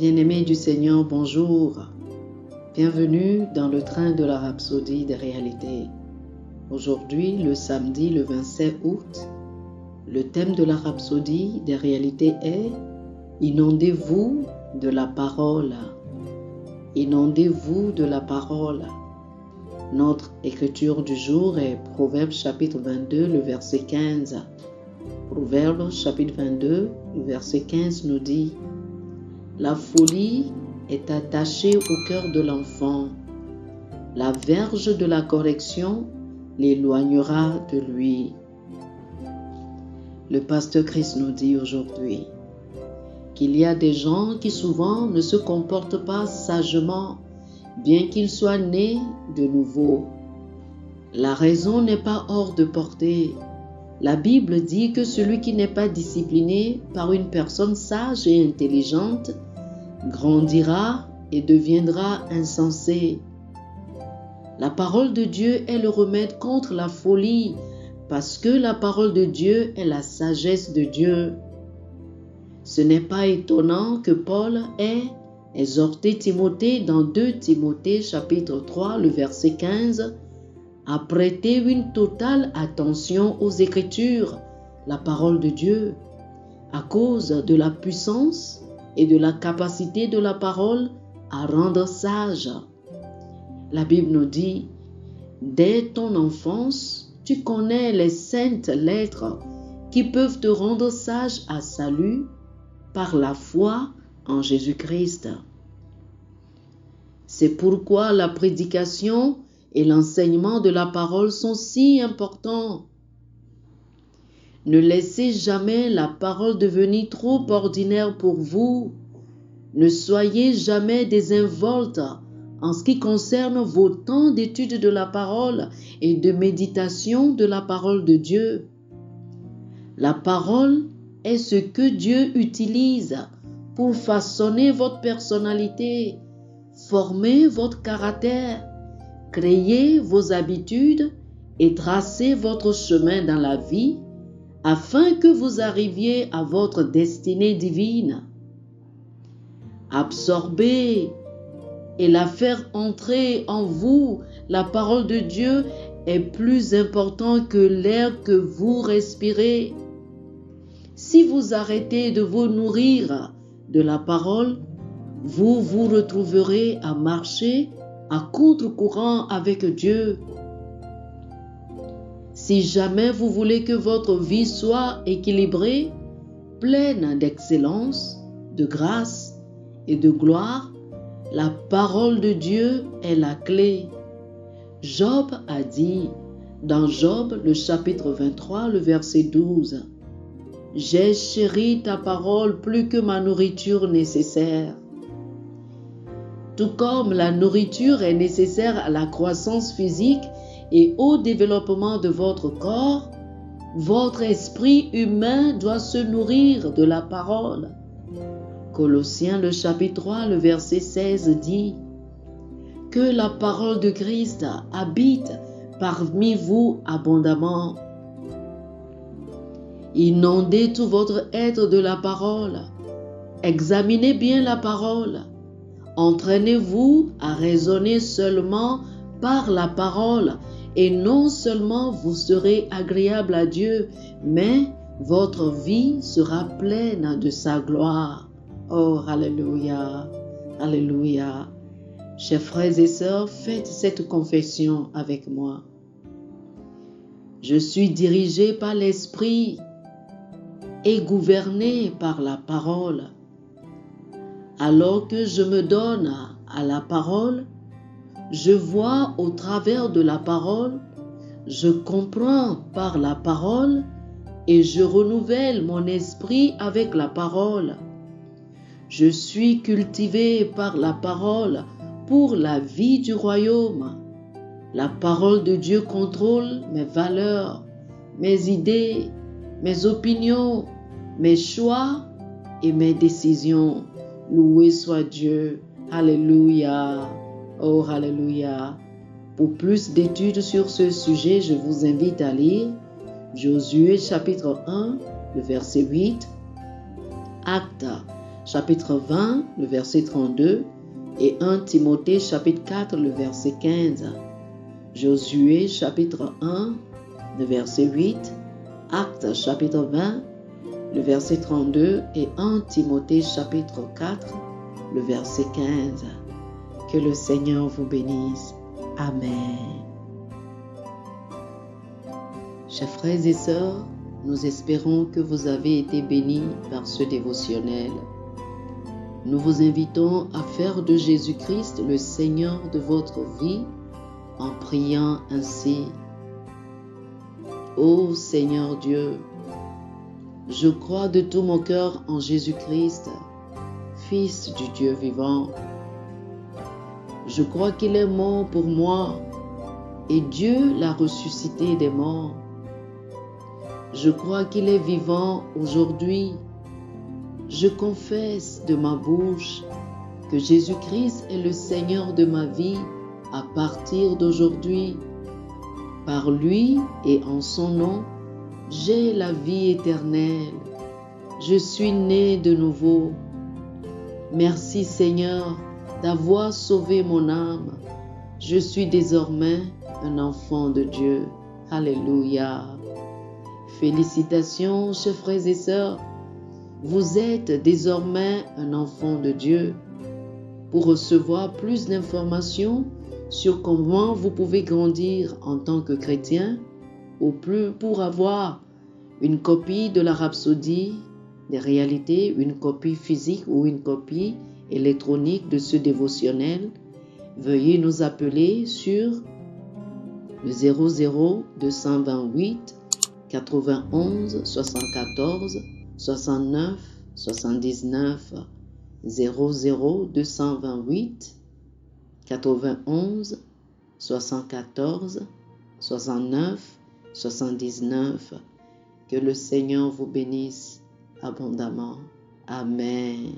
Bien-aimés du Seigneur, bonjour. Bienvenue dans le train de la rhapsodie des réalités. Aujourd'hui, le samedi, le 27 août, le thème de la rhapsodie des réalités est « Inondez-vous de la parole ». Inondez-vous de la parole. Notre écriture du jour est Proverbes chapitre 22, le verset 15. Proverbes chapitre 22, le verset 15 nous dit « La folie est attachée au cœur de l'enfant. La verge de la correction l'éloignera de lui. » Le pasteur Christ nous dit aujourd'hui qu'il y a des gens qui souvent ne se comportent pas sagement, bien qu'ils soient nés de nouveau. La raison n'est pas hors de portée. La Bible dit que celui qui n'est pas discipliné par une personne sage et intelligente grandira et deviendra insensé. La parole de Dieu est le remède contre la folie, parce que la parole de Dieu est la sagesse de Dieu. Ce n'est pas étonnant que Paul ait exhorté Timothée dans 2 Timothée chapitre 3, le verset 15, à prêter une totale attention aux Écritures, la parole de Dieu, à cause de la puissance et de la capacité de la parole à rendre sage. La Bible nous dit, dès ton enfance, tu connais les saintes lettres qui peuvent te rendre sage à salut par la foi en Jésus-Christ. C'est pourquoi la prédication et l'enseignement de la parole sont si importants. Ne laissez jamais la parole devenir trop ordinaire pour vous. Ne soyez jamais désinvoltes en ce qui concerne vos temps d'étude de la parole et de méditation de la parole de Dieu. La parole est ce que Dieu utilise pour façonner votre personnalité, former votre caractère, créer vos habitudes et tracer votre chemin dans la vie afin que vous arriviez à votre destinée divine. Absorber et la faire entrer en vous, la parole de Dieu est plus important que l'air que vous respirez. Si vous arrêtez de vous nourrir de la parole, vous vous retrouverez à marcher à contre-courant avec Dieu. Si jamais vous voulez que votre vie soit équilibrée, pleine d'excellence, de grâce et de gloire, la parole de Dieu est la clé. Job a dit, dans Job, le chapitre 23, le verset 12, « J'ai chéri ta parole plus que ma nourriture nécessaire. » Tout comme la nourriture est nécessaire à la croissance physique et au développement de votre corps, votre esprit humain doit se nourrir de la parole. Colossiens le chapitre 3, le verset 16 dit « Que la parole de Christ habite parmi vous abondamment. » Inondez tout votre être de la parole. Examinez bien la parole. Entraînez-vous à raisonner seulement par la parole et non seulement vous serez agréable à Dieu, mais votre vie sera pleine de sa gloire. Oh, alléluia, alléluia. Chers frères et sœurs, faites cette confession avec moi. Je suis dirigé par l'Esprit et gouverné par la parole. Alors que je me donne à la parole, je vois au travers de la parole, je comprends par la parole et je renouvelle mon esprit avec la parole. Je suis cultivé par la parole pour la vie du royaume. La parole de Dieu contrôle mes valeurs, mes idées, mes opinions, mes choix et mes décisions. Loué soit Dieu. Alléluia. Oh, alléluia. Pour plus d'études sur ce sujet, je vous invite à lire Josué chapitre 1, le verset 8, Actes chapitre 20, le verset 32 et 1 Timothée chapitre 4, le verset 15. Josué chapitre 1, le verset 8, Actes chapitre 20, le verset 32 et 1 Timothée chapitre 4, le verset 15. Que le Seigneur vous bénisse. Amen. Chers frères et sœurs, nous espérons que vous avez été bénis par ce dévotionnel. Nous vous invitons à faire de Jésus-Christ le Seigneur de votre vie en priant ainsi. Ô Seigneur Dieu, je crois de tout mon cœur en Jésus-Christ, Fils du Dieu vivant. Je crois qu'il est mort pour moi et Dieu l'a ressuscité des morts. Je crois qu'il est vivant aujourd'hui. Je confesse de ma bouche que Jésus-Christ est le Seigneur de ma vie à partir d'aujourd'hui. Par lui et en son nom, j'ai la vie éternelle. Je suis né de nouveau. Merci Seigneur d'avoir sauvé mon âme. Je suis désormais un enfant de Dieu. Alléluia. Félicitations, chers frères et sœurs. Vous êtes désormais un enfant de Dieu. Pour recevoir plus d'informations sur comment vous pouvez grandir en tant que chrétien, ou plus pour avoir une copie de la Rhapsodie des réalités, une copie physique ou une copie électronique de ce dévotionnel, veuillez nous appeler sur le 00 228 91 74 69 79 00 228 91 74 69 79. Que le Seigneur vous bénisse abondamment. Amen.